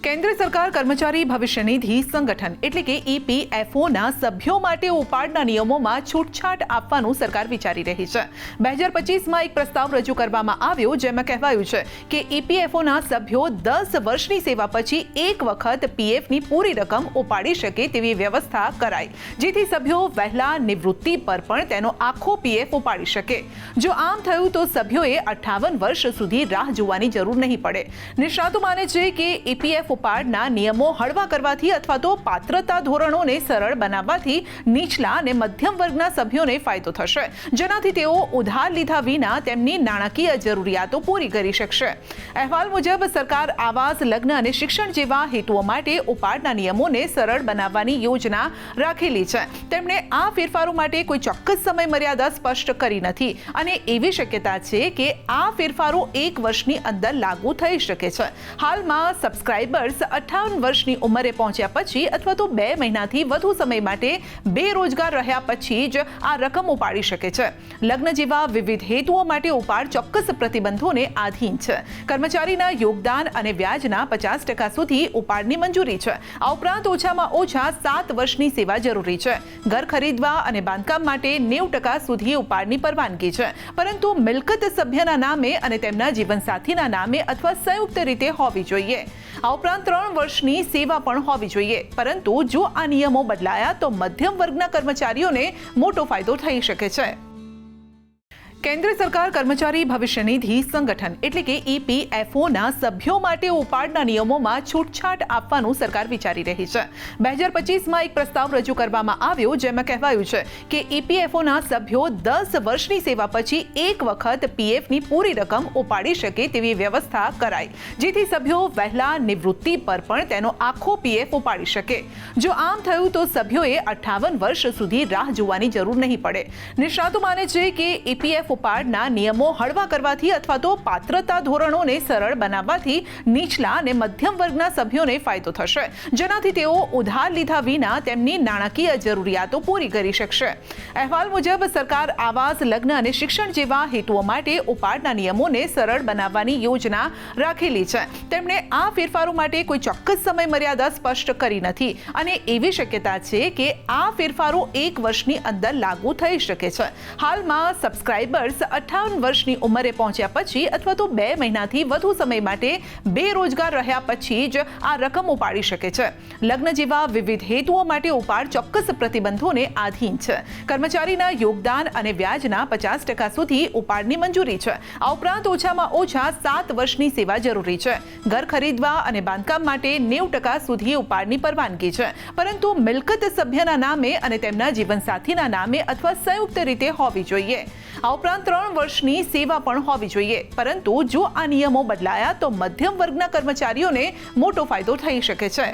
કેન્દ્ર સરકાર કર્મચારી ભવિષ્ય નિધિ સંગઠન એટલે કે EPFOના સભ્યો માટે ઉપાડના નિયમોમાં છૂટછાટ આપવાનું સરકાર વિચારી રહી છે। 2025માં એક પ્રસ્તાવ રજૂ કરવામાં આવ્યો, જેમાં કહેવાયું છે કે EPFOના સભ્યો 10 વર્ષની સેવા પછી એક વખત PFની પૂરી રકમ ઉપાડી શકે તેવી વ્યવસ્થા કરાય, જેથી સભ્યો વહેલા નિવૃત્તિ પર પણ તેનો આખો PF ઉપાડી શકે। જો આમ થયું તો સભ્યોએ 58 વર્ષ સુધી રાહ જોવાની જરૂર નહીં પડે। નિષ્ણાતો માને છે કે EPF ઉપાડના નિયમો હળવા કરવાથી અથવા તો પાત્રતા ધોરણોને સરળ બનાવવાથી નીચલા અને મધ્યમ વર્ગના સભ્યોને ફાયદો થશે, જેનાથી તેઓ ઉધાર લીધા વિના તેમની નાણાકીય જરૂરિયાતો પૂરી કરી શકશે। અહેવાલ મુજબ સરકાર આવાસ, લગ્ન અને શિક્ષણ જેવા હેતુઓ માટે ઉપાડના નિયમોને સરળ બનાવવાની યોજના રાખેલી છે। તેમણે આ ફેરફારો માટે કોઈ ચોક્કસ સમય મર્યાદા સ્પષ્ટ કરી નથી અને એવી શક્યતા છે કે આ ફેરફારો 1 વર્ષની અંદર લાગુ થઈ શકે છે। હાલમાં સબસ્ક્રાઇબર 58 વર્ષની ઉંમરે પહોંચ્યા પછી અથવા તો 2 મહિનાથી વધુ સમય માટે બેરોજગાર રહ્યા પછી જ આ રકમ ઉપાડી શકે છે। લગ્ન જેવા વિવિધ હેતુઓ માટે ઉપાડ ચોક્કસ પ્રતિબંધોને આધીન છે। કર્મચારીના યોગદાન અને વ્યાજના 50% સુધી ઉપાડની મંજૂરી છે। આ ઉપરાંત ઓછામાં ઓછા 7 વર્ષની સેવા જરૂરી છે। ઘર ખરીદવા અને બાંધકામ માટે 90% સુધી ઉપાડની પરવાનગી છે, પરંતુ મિલકત સભ્યના નામે અને તેમના જીવનસાથીના નામે અથવા સંયુક્ત રીતે હોવી જોઈએ। આ ઉપરાંત 3 વર્ષની સેવા પણ હોવી જોઈએ, પરંતુ જો આ નિયમો બદલાયા તો મધ્યમ વર્ગના કર્મચારીઓને મોટો ફાયદો થઈ શકે છે। કેન્દ્ર સરકાર કર્મચારી ભવિષ્ય નિધિ સંગઠન એટલે કે EPFOના સભ્યો માટે ઉપાડના નિયમોમાં છૂટછાટ આપવાનું સરકાર વિચારી રહી છે। 2025માં એક પ્રસ્તાવ રજૂ કરવામાં આવ્યો, જેમાં કહેવાયું છે કે EPFOના સભ્યો 10 વર્ષની સેવા પછી એક વખત PFની પૂરી રકમ ઉપાડી શકે તેવી વ્યવસ્થા કરાય, જેથી સભ્યો વહેલા નિવૃત્તિ પર પણ તેનો આખો PF ઉપાડી શકે। જો આમ થયું તો સભ્યોએ 58 વર્ષ સુધી રાહ જોવાની જરૂર નહીં પડે। નિષ્ણાતો માને છે કે EPF ઉપાડના નિયમો હળવા કરવાથી અથવા તો પાત્રતા ધોરણોને સરળ બનાવવાથી નીચલા અને મધ્યમ વર્ગના સભ્યોને ફાયદો થશે, જેનાથી તેઓ ઉધાર લીધા વિના તેમની નાણાકીય જરૂરિયાતો પૂરી કરી શકશે। અહેવાલ મુજબ સરકાર આવાસ, લગ્ન અને શિક્ષણ જેવા હેતુઓ માટે ઉપાડના નિયમોને સરળ બનાવવાની યોજના રાખેલી છે। તેમણે આ ફેરફારો માટે કોઈ ચોક્કસ સમય મર્યાદા સ્પષ્ટ કરી નથી અને એવી શક્યતા છે કે આ ફેરફારો 1 વર્ષની અંદર લાગુ થઈ શકે છે। હાલમાં સબસ્ક્રાઇબર 58 વર્ષની ઉંમરે પહોંચ્યા પછી અથવા તો 2 મહિનાથી વધુ સમય માટે બેરોજગાર રહ્યા પછી જ આ રકમ ઉપાડી શકે છે। લગ્ન જેવા વિવિધ હેતુઓ માટે ઉપાડ ચોક્કસ પ્રતિબંધોને આધીન છે। કર્મચારીના યોગદાન અને વ્યાજના 50% સુધી ઉપાડની મંજૂરી છે। આ ઉપરાંત ઓછામાં ઓછા 7 વર્ષની સેવા જરૂરી છે। ઘર ખરીદવા અને બાંધકામ માટે 90% સુધી ઉપાડની પરવાનગી છે, પરંતુ મિલકત સભ્યના નામે અને તેમના જીવનસાથીના નામે અથવા સંયુક્ત રીતે હોવી જોઈએ। આ ઉપરાંત 3 વર્ષની સેવા પણ હોવી જોઈએ, પરંતુ જો આ નિયમો બદલાયા તો મધ્યમ વર્ગના કર્મચારીઓને મોટો ફાયદો થઈ શકે છે।